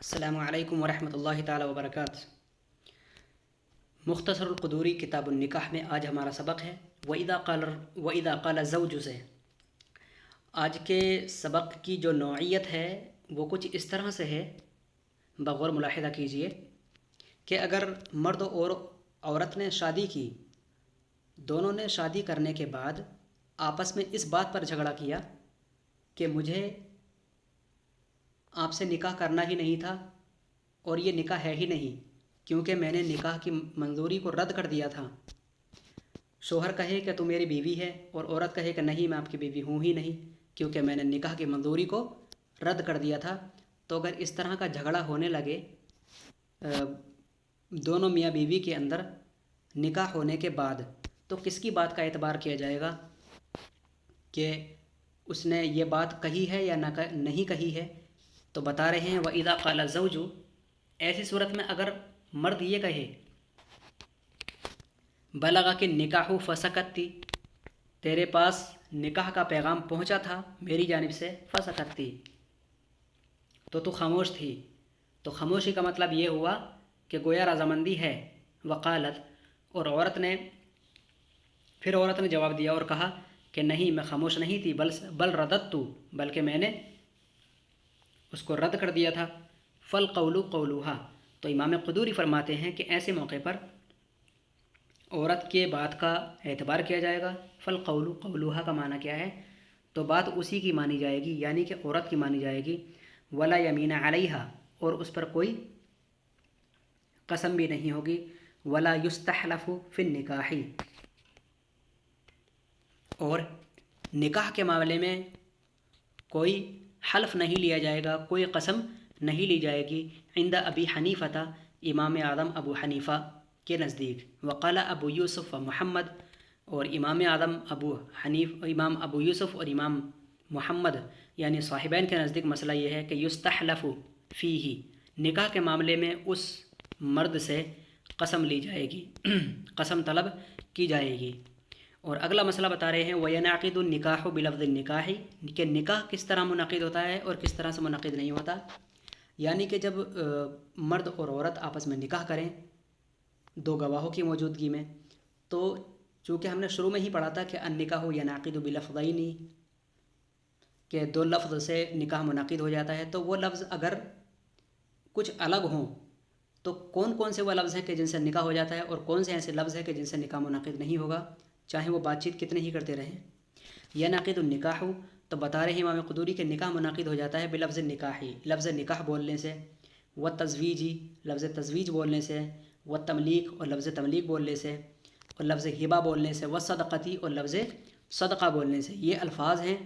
السلام علیکم ورحمۃ اللہ تعالی وبرکاتہ۔ مختصر القدوری کتاب النکاح میں آج ہمارا سبق ہے وَإِذَا قَالَ زَوْجُ سے۔ آج کے سبق کی جو نوعیت ہے وہ کچھ اس طرح سے ہے، بغور ملاحظہ کیجئے کہ اگر مرد اور عورت نے شادی کی، دونوں نے شادی کرنے کے بعد آپس میں اس بات پر جھگڑا کیا کہ مجھے آپ سے نکاح کرنا ہی نہیں تھا اور یہ نکاح ہے ہی نہیں، کیونکہ میں نے نکاح کی منظوری کو رد کر دیا تھا۔ شوہر کہے کہ تو میری بیوی ہے اور عورت کہے کہ نہیں، میں آپ کی بیوی ہوں ہی نہیں، کیونکہ میں نے نکاح کی منظوری کو رد کر دیا تھا۔ تو اگر اس طرح کا جھگڑا ہونے لگے دونوں میاں بیوی کے اندر نکاح ہونے کے بعد، تو کس کی بات کا اعتبار کیا جائے گا کہ اس نے یہ بات کہی ہے یا نہیں کہی ہے؟ تو بتا رہے ہیں وَإِذَا قَالَ الزَّوْجُ، ایسی صورت میں اگر مرد یہ کہے بلغ کہ نکاح فسکتی، تیرے پاس نکاح کا پیغام پہنچا تھا میری جانب سے، فسکتی تو خاموش تھی، تو خاموشی کا مطلب یہ ہوا کہ گویا رضامندی ہے۔ وقالت، اور عورت نے جواب دیا اور کہا کہ نہیں، میں خاموش نہیں تھی، بل رددت، بلکہ میں نے اس کو رد کر دیا تھا۔ فالقول قولها، تو امام قدوری فرماتے ہیں کہ ایسے موقع پر عورت کے بات کا اعتبار کیا جائے گا۔ فالقول قولها کا معنی کیا ہے؟ تو بات اسی کی مانی جائے گی، یعنی کہ عورت کی مانی جائے گی۔ ولا یمین علیہا، اور اس پر کوئی قسم بھی نہیں ہوگی۔ ولا یستحلف فی النکاح، اور نکاح کے معاملے میں کوئی حلف نہیں لیا جائے گا، کوئی قسم نہیں لی جائے گی۔ عند ابی حنیفہ، امام اعظم ابو حنیفہ کے نزدیک۔ وقال ابو یوسف و محمد، اور امام اعظم امام ابو یوسف اور امام محمد یعنی صاحبین کے نزدیک مسئلہ یہ ہے کہ یستحلف فیہ، نکاح کے معاملے میں اس مرد سے قسم لی جائے گی، قسم طلب کی جائے گی۔ اور اگلا مسئلہ بتا رہے ہیں وَيَنْعَقِدُ النِّكَاحُ بِلَفْظِ النِّكَاحِ، کہ نکاح کس طرح منعقد ہوتا ہے اور کس طرح سے منعقد نہیں ہوتا۔ یعنی کہ جب مرد اور عورت آپس میں نکاح کریں دو گواہوں کی موجودگی میں، تو چونکہ ہم نے شروع میں ہی پڑھا تھا کہ النکاح ینعقد بلفظین، کہ دو لفظ سے نکاح منعقد ہو جاتا ہے، تو وہ لفظ اگر کچھ الگ ہوں تو کون کون سے وہ لفظ ہیں کہ جن سے نکاح ہو جاتا ہے اور کون سے ایسے لفظ ہیں کہ جن سے نکاح منعقد نہیں ہوگا، چاہے وہ بات چیت کتنے ہی کرتے رہیں۔ ینعقد النکاح، تو بتا رہے ہیں امام قدوری کہ نکاح منعقد ہو جاتا ہے بلفظ نکاحی، لفظ نکاح بولنے سے، والتزویجی، لفظ تزویج بولنے سے، والتملیک، اور لفظ تملیک بولنے سے، اور لفظ ہبہ بولنے سے، والصدقتی، اور لفظ صدقہ بولنے سے۔ یہ الفاظ ہیں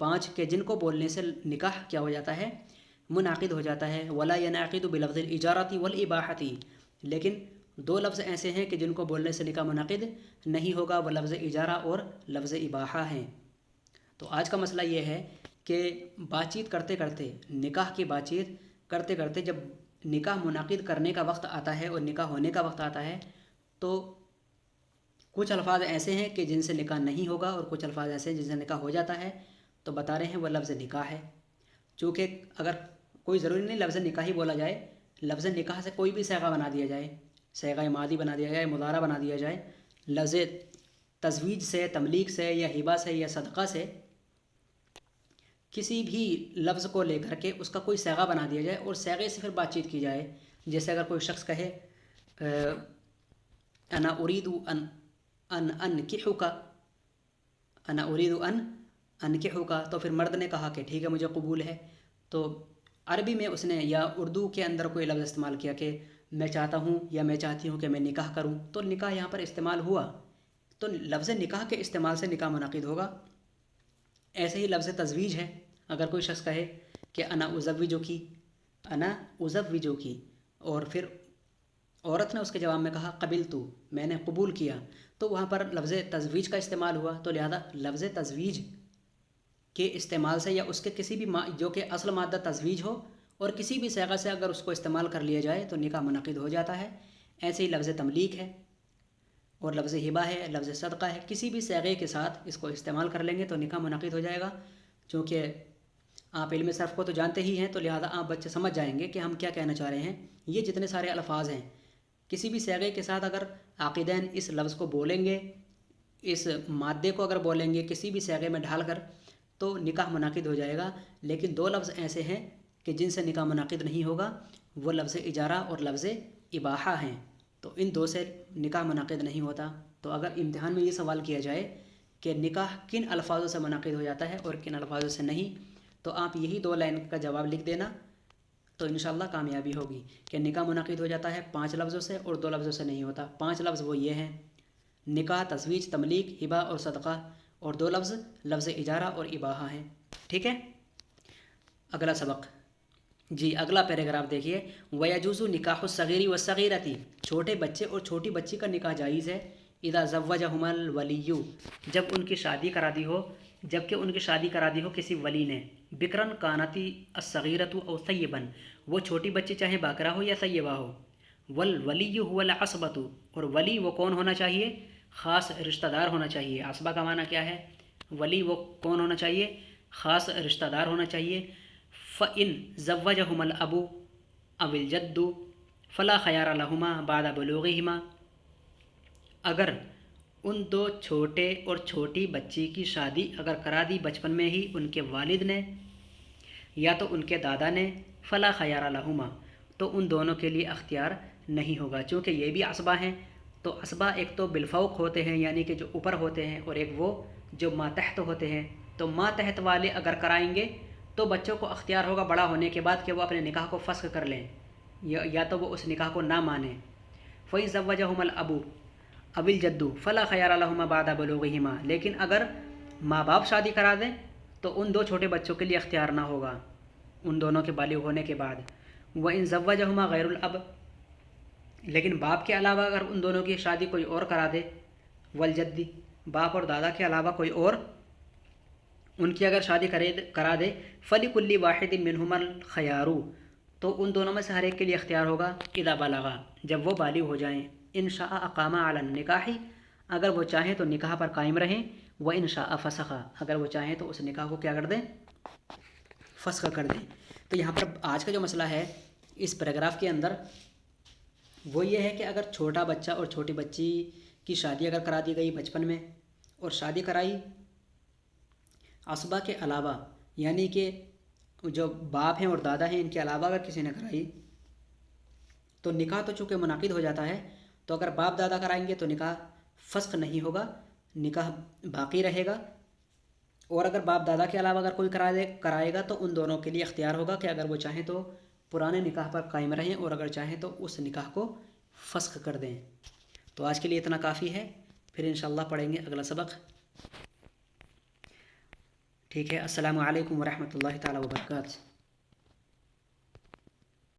5 کہ جن کو بولنے سے نکاح کیا ہو جاتا ہے، منعقد ہو جاتا ہے۔ ولا ینعقد بلفظ الاجارۃ والاباحۃ، لیکن 2 لفظ ایسے ہیں کہ جن کو بولنے سے نکاح منعقد نہیں ہوگا، وہ لفظ اجارہ اور لفظ اباحہ ہیں۔ تو آج کا مسئلہ یہ ہے کہ بات چیت کرتے کرتے، نکاح کی بات چیت کرتے کرتے جب نکاح منعقد کرنے کا وقت آتا ہے اور نکاح ہونے کا وقت آتا ہے، تو کچھ الفاظ ایسے ہیں کہ جن سے نکاح نہیں ہوگا اور کچھ الفاظ ایسے ہیں جن سے نکاح ہو جاتا ہے۔ تو بتا رہے ہیں وہ لفظ نکاح ہے، چونکہ اگر کوئی ضروری نہیں لفظ نکاح ہی بولا جائے، لفظ نکاح سے کوئی بھی صیغہ بنا دیا جائے، صیغہ ماضی بنا دیا جائے، مضارع بنا دیا جائے، لفظ تزویج سے، تملیک سے، یا ہبہ سے، یا صدقہ سے، کسی بھی لفظ کو لے کر کے اس کا کوئی صیغہ بنا دیا جائے اور صیغے سے پھر بات چیت کی جائے۔ جیسے اگر کوئی شخص کہے انا اريد ان انکحک، انا اريد ان انکحک، تو پھر مرد نے کہا کہ ٹھیک ہے، مجھے قبول ہے، تو عربی میں اس نے یا اردو کے اندر کوئی لفظ استعمال کیا کہ میں چاہتا ہوں یا میں چاہتی ہوں کہ میں نکاح کروں، تو نکاح یہاں پر استعمال ہوا، تو لفظ نکاح کے استعمال سے نکاح منعقد ہوگا۔ ایسے ہی لفظ تزویج ہے، اگر کوئی شخص کہے کہ انا ازوجکی، انا ازوجکی، اور پھر عورت نے اس کے جواب میں کہا قبلت، میں نے قبول کیا، تو وہاں پر لفظ تزویج کا استعمال ہوا۔ تو لہذا لفظ تزویج کے استعمال سے، یا اس کے کسی بھی جو کہ اصل مادہ تزویج ہو اور کسی بھی صیغہ سے اگر اس کو استعمال کر لیا جائے تو نکاح منعقد ہو جاتا ہے۔ ایسے ہی لفظ تملیک ہے اور لفظ ہبہ ہے، لفظ صدقہ ہے، کسی بھی صیغے کے ساتھ اس کو استعمال کر لیں گے تو نکاح منعقد ہو جائے گا، چونکہ آپ علم صرف کو تو جانتے ہی ہیں، تو لہٰذا آپ بچے سمجھ جائیں گے کہ ہم کیا کہنا چاہ رہے ہیں۔ یہ جتنے سارے الفاظ ہیں، کسی بھی صیغے کے ساتھ اگر عاقدین اس لفظ کو بولیں گے، اس مادے کو اگر بولیں گے کسی بھی صیغے میں ڈھال کر، تو نکاح منعقد ہو جائے گا۔ لیکن دو لفظ ایسے ہیں کہ جن سے نکاح منعقد نہیں ہوگا، وہ لفظ اجارہ اور لفظ اباحہ ہیں، تو ان دو سے نکاح منعقد نہیں ہوتا۔ تو اگر امتحان میں یہ سوال کیا جائے کہ نکاح کن الفاظوں سے منعقد ہو جاتا ہے اور کن الفاظوں سے نہیں، تو آپ یہی 2 لائن کا جواب لکھ دینا، تو انشاءاللہ کامیابی ہوگی کہ نکاح منعقد ہو جاتا ہے 5 لفظوں سے اور 2 لفظوں سے نہیں ہوتا۔ 5 لفظ وہ یہ ہیں: نکاح، تزویج، تملیک، ہبہ اور صدقہ، اور 2 لفظ لفظ اجارہ اور اباحہ ہیں۔ ٹھیک ہے، اگلا سبق، جی اگلا پیراگراف دیکھیے۔ وَيَجُوزُ نِكَاحُ الصَّغِيرِ وَالصَّغِيرَةِ، چھوٹے بچے اور چھوٹی بچی کا نکاح جائز ہے۔ اذا زوجہما الولی، جب ان کی شادی کرا دی ہو، جب کہ ان کی شادی کرا دی ہو کسی ولی نے۔ بکرن کانتی الصغیرۃ او ثیبن، وہ چھوٹی بچی چاہے باکرہ ہو یا ثیبہ ہو۔ والولی هو العصبۃ، اور ولی وہ کون ہونا چاہیے؟ خاص رشتہ دار ہونا چاہیے۔ عصبہ کا معنی کیا ہے؟ ولی وہ کون ہونا چاہیے؟ خاص رشتہ دار ہونا چاہیے۔ فَإِن زَوَّجَهُمَا الْأَبُ أَوِ الْجَدُّ فَلَا خَيَارَ لَهُمَا بَعْدَ بُلُوغِهِمَا، اگر ان 2 چھوٹے اور چھوٹی بچی کی شادی اگر کرا دی بچپن میں ہی ان کے والد نے یا تو ان کے دادا نے، فَلَا خَيَارَ لَهُمَا، تو ان دونوں کے لیے اختیار نہیں ہوگا، چونکہ یہ بھی عصبہ ہیں۔ تو عصبہ ایک تو بالفوق ہوتے ہیں، یعنی کہ جو اوپر ہوتے ہیں، اور ایک وہ جو ماتحت ہوتے ہیں۔ تو ماتحت والے اگر کرائیں گے تو بچوں کو اختیار ہوگا بڑا ہونے کے بعد کہ وہ اپنے نکاح کو فسخ کر لیں، یا تو وہ اس نکاح کو نہ مانیں۔ فَإِن زَوَّجَهُمَا الْأَبُ أَوِ الْجَدُّ فَلَا خَيَارَ لَهُمَا بَعْدَ بُلُوغِهِمَا، لیکن اگر ماں باپ شادی کرا دیں تو ان 2 چھوٹے بچوں کے لیے اختیار نہ ہوگا ان دونوں کے بالغ ہونے کے بعد۔ وَإِن زَوَّجَهُمَا غَيْرُ الْأَبِ، لیکن باپ کے علاوہ اگر ان دونوں کی شادی کوئی اور کرا دے، والجدی، باپ اور دادا کے علاوہ کوئی اور ان کی اگر شادی کرا دے، فَلِكُلِّ وَاحِدٍ مِّنْهُمَا الْخِيَارُ، تو ان دونوں میں سے ہر ایک کے لیے اختیار ہوگا، اذا بلغا، جب وہ بالغ ہو جائیں۔ ان شاء اقاما علی النکاح، اگر وہ چاہیں تو نکاح پر قائم رہیں، وَإِن شاء فسخا، اگر وہ چاہیں تو اس نکاح کو کیا کر دیں؟ فسخ کر دیں۔ تو یہاں پر آج کا جو مسئلہ ہے اس پیراگراف کے اندر وہ یہ ہے کہ اگر چھوٹا بچہ اور چھوٹی بچی کی شادی اگر کرا دی گئی بچپن میں، اور شادی کرائی عصبہ کے علاوہ، یعنی کہ جو باپ ہیں اور دادا ہیں ان کے علاوہ اگر کسی نے کرائی، تو نکاح تو چونکہ منعقد ہو جاتا ہے، تو اگر باپ دادا کرائیں گے تو نکاح فسخ نہیں ہوگا، نکاح باقی رہے گا۔ اور اگر باپ دادا کے علاوہ اگر کوئی کرائے گا تو ان دونوں کے لیے اختیار ہوگا کہ اگر وہ چاہیں تو پرانے نکاح پر قائم رہیں، اور اگر چاہیں تو اس نکاح کو فسخ کر دیں۔ تو آج کے لیے اتنا کافی ہے، پھر انشاءاللہ پڑھیں گے اگلا سبق۔ ٹھیک ہے، السلام علیکم ورحمۃ اللہ تعالیٰ وبرکاتہ۔